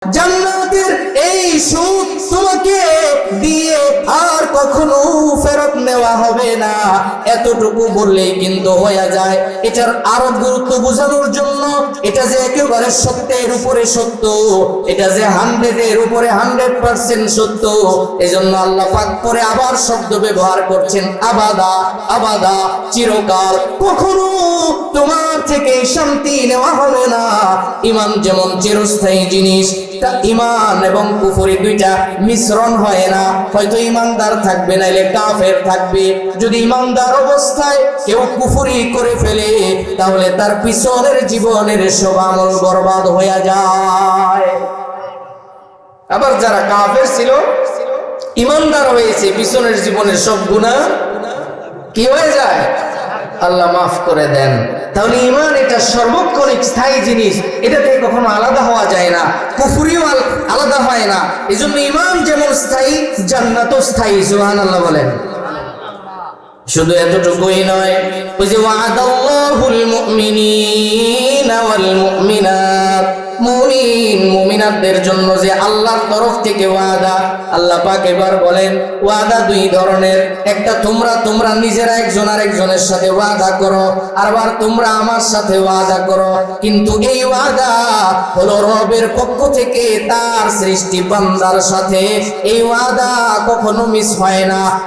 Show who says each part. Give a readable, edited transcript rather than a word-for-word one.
Speaker 1: জান্নাতের এই সুখ তোমাকে দিয়ে আর কখনো ফেরত নেওয়া হবে না, এতটুকু বললেই কিন্তু হয়ে যায়। এটার আরো গুরুত্ব বোঝানোর জন্য, এটা যে একেবারে সত্যের উপরে সত্য, এটা যে 100-এর উপরে 100% সত্য, এজন্য আল্লাহ পাক পরে আবার শব্দ ব্যবহার করছেন আবাদা। আবাদা চিরকাল, কখনো তোমার থেকে শান্তি নেওয়া হবে না। ঈমান যেমন চিরস্থায়ী জিনিস, ঈমান এবং কুফরি দুইটা মিশ্রণ হয় না। হয়তো ঈমানদার থাকবে, নাইলে কাফের থাকবে। যদি ঈমানদার অবস্থায় কেউ কুফরি করে ফেলে, তাহলে তার পিছনের জীবনের সব আমল বরবাদ হয়ে যায়। আবার যারা কাফের ছিল, ঈমানদার হয়েছে, পিছনের জীবনের সব গুনাহ কি হয়ে যায়? আল্লাহ মাফ করে দেন। তাহলে ঈমান এটা সর্বক্ষণিক স্থায়ী জিনিস, এটা থেকে কখনো আলাদা হওয়া যায় না, কুফরিও আলাদা হয় না। এজন্য ঈমান যেমন স্থায়ী, জান্নাতও স্থায়ী। সুবহানাল্লাহ বলেন। শুধু এতটুকুই নয়, ওই যে ওয়াদাল্লাহুল মুমিনিনা ওয়াল মুমিনাত, মুমিন মুমিনাতদের জন্য যে আল্লাহর তরফ থেকে ওয়াদা, আল্লাহ পাক এবার বলেন ওয়াদা দুই ধরনের। একটা তোমরা নিজেরা একজন আরেকজনের সাথে ওয়াদা করো, আবার তোমরা আমার সাথে ওয়াদা করো। কিন্তু এই ওয়াদা হলো রবের পক্ষ থেকে তার সৃষ্টি বান্দার সাথে। এই ওয়াদা কখনো মিস হয় না।